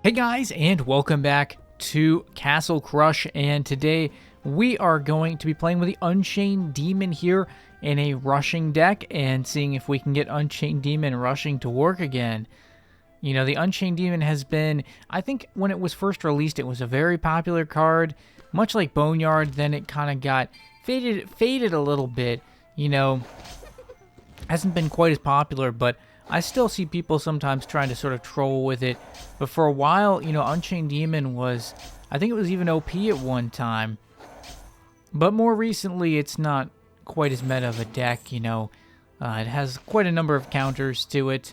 Hey guys, and welcome back to Castle Crush, and today we are going to be playing with the Unchained Demon here in a rushing deck and seeing if we can get Unchained Demon rushing to work again. You know, the Unchained Demon has been, I think when it was first released, it was a very popular card, much like Boneyard. Then it kind of got faded a little bit, you know, hasn't been quite as popular, but I still see people sometimes trying to sort of troll with it. But for a while, you know, Unchained Demon was, I think it was even OP at one time. But more recently, it's not quite as meta of a deck, you know. It has quite a number of counters to it.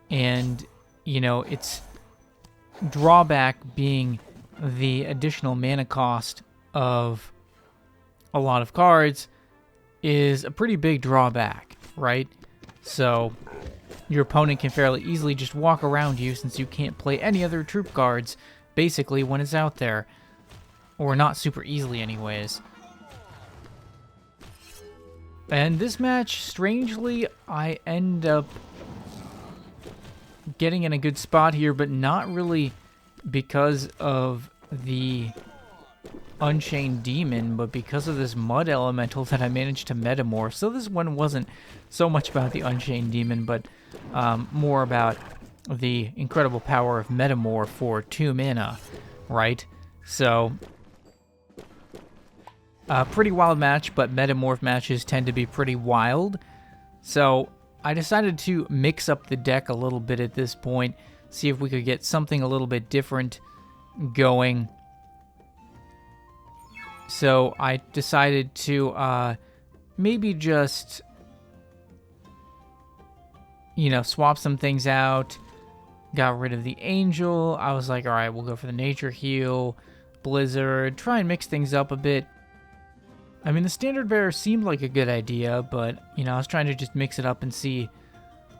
And, you know, its drawback being the additional mana cost of a lot of cards is a pretty big drawback, right? So your opponent can fairly easily just walk around you since you can't play any other troop cards, basically, when it's out there. Or not super easily anyways. And this match, strangely, I end up getting in a good spot here, but not really because of the Unchained Demon, but because of this Mud Elemental that I managed to metamorph. So this one wasn't so much about the Unchained Demon, but more about the incredible power of Metamorph for 2 mana, right? So, pretty wild match, but Metamorph matches tend to be pretty wild. So I decided to mix up the deck a little bit at this point, see if we could get something a little bit different going. So I decided to maybe just, you know, swap some things out. Got rid of the Angel. I was like, all right, we'll go for the Nature Heal, Blizzard, try and mix things up a bit. I mean, the Standard Bearer seemed like a good idea, but, you know, I was trying to just mix it up and see,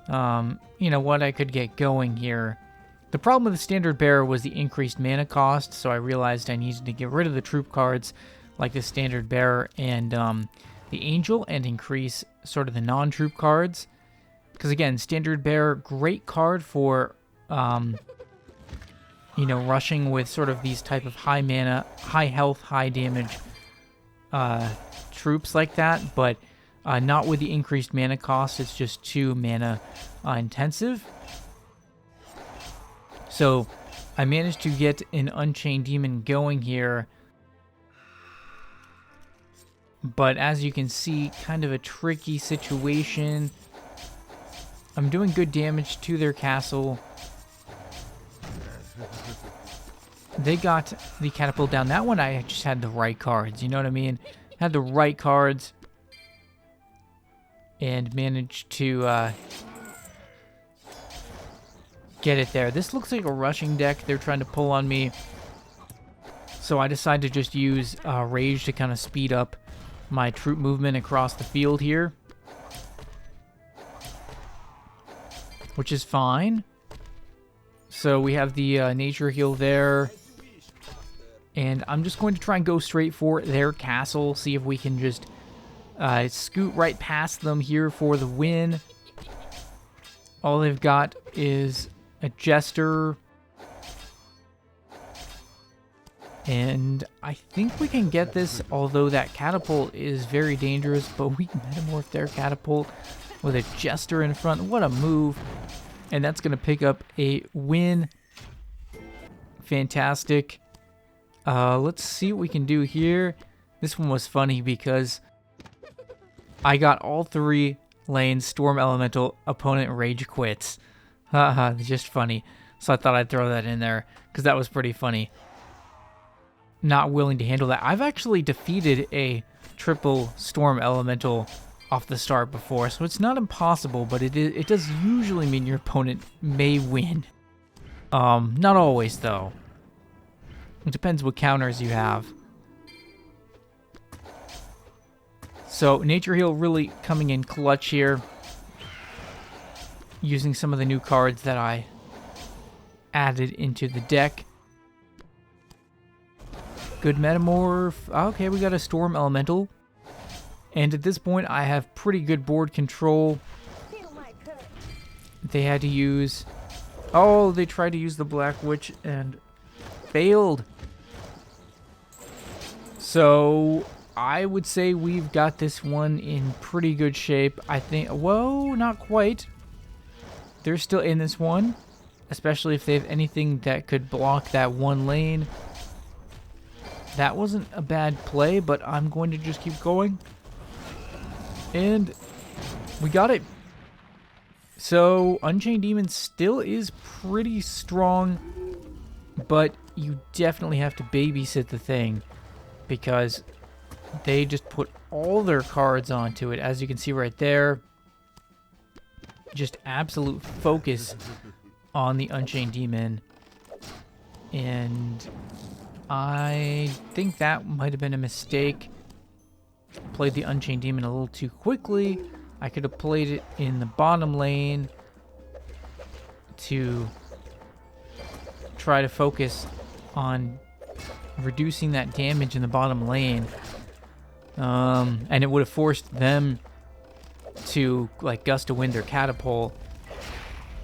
you know, what I could get going here. The problem with the Standard Bearer was the increased mana cost, so I realized I needed to get rid of the troop cards like the Standard Bearer and the Angel and increase sort of the non-troop cards. Because again, Standard Bearer, great card for, you know, rushing with sort of these type of high mana, high health, high damage troops like that, but not with the increased mana cost. It's just 2 mana intensive. So I managed to get an Unchained Demon going here. But as you can see, kind of a tricky situation. I'm doing good damage to their castle. They got the catapult down. That one I just had the right cards, you know what I mean? Had the right cards and managed to get it there. This looks like a rushing deck. They're trying to pull on me. So I decided to just use Rage to kind of speed up my troop movement across the field here, which is fine. So we have the Nature Heal there, and I'm just going to try and go straight for their castle, see if we can just scoot right past them here for the win. All they've got is a Jester, and I think we can get this, although that catapult is very dangerous, but we can metamorph their catapult with a Jester in front. What a move. And that's going to pick up a win. Fantastic. Let's see what we can do here. This one was funny because I got all 3 lanes Storm Elemental, opponent Rage quits. Haha, just funny. So I thought I'd throw that in there because that was pretty funny. Not willing to handle that. I've actually defeated a triple Storm Elemental off the start before, so it's not impossible, but it does usually mean your opponent may win. Not always, though. It depends what counters you have. So, Nature Heal really coming in clutch here. Using some of the new cards that I added into the deck. Good Metamorph. Okay, we got a Storm Elemental. And at this point, I have pretty good board control. They had to use Oh, they tried to use the Black Witch and failed. So I would say we've got this one in pretty good shape. I think, whoa, not quite. They're still in this one, especially if they have anything that could block that one lane. That wasn't a bad play, but I'm going to just keep going. And we got it. So Unchained Demon still is pretty strong, but you definitely have to babysit the thing because they just put all their cards onto it. As you can see right there, just absolute focus on the Unchained Demon. And I think that might have been a mistake. Played the Unchained Demon a little too quickly. I could have played it in the bottom lane to try to focus on reducing that damage in the bottom lane. And it would have forced them to like gust of wind or catapult,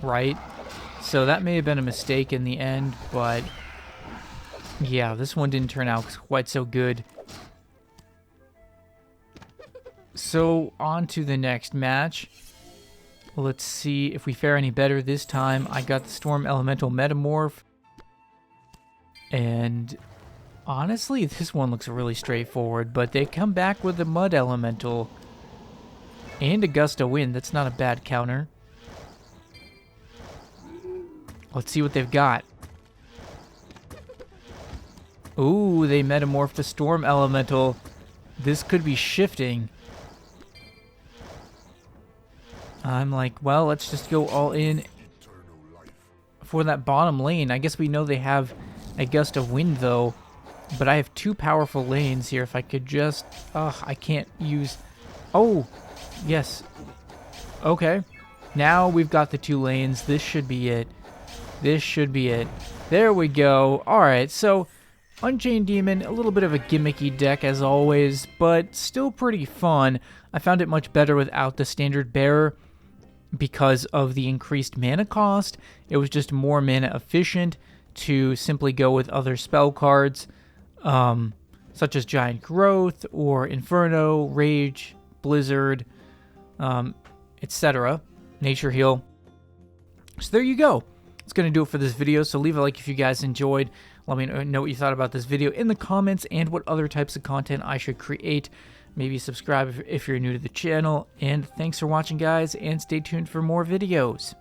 right? So that may have been a mistake in the end, but yeah, this one didn't turn out quite so good. So on to the next match. Let's see if we fare any better this time. I got the Storm Elemental Metamorph, and honestly, this one looks really straightforward, but they come back with the Mud Elemental and a Gust of Wind. That's not a bad counter. Let's see what they've got. Ooh, they metamorphed the Storm Elemental. This could be shifting. I'm like, well, let's just go all in for that bottom lane. I guess we know they have a Gust of Wind, though. But I have two powerful lanes here. If I could just... I can't use... Oh, yes. Okay. Now we've got the two lanes. This should be it. This should be it. There we go. Alright, so Unchained Demon, a little bit of a gimmicky deck as always, but still pretty fun. I found it much better without the Standard Bearer because of the increased mana cost. It was just more mana efficient to simply go with other spell cards, such as Giant Growth or Inferno, Rage, Blizzard, etc. Nature Heal. So there you go. That's going to do it for this video, so leave a like if you guys enjoyed. Let me know what you thought about this video in the comments and what other types of content I should create. Maybe subscribe if you're new to the channel. And thanks for watching, guys, and stay tuned for more videos.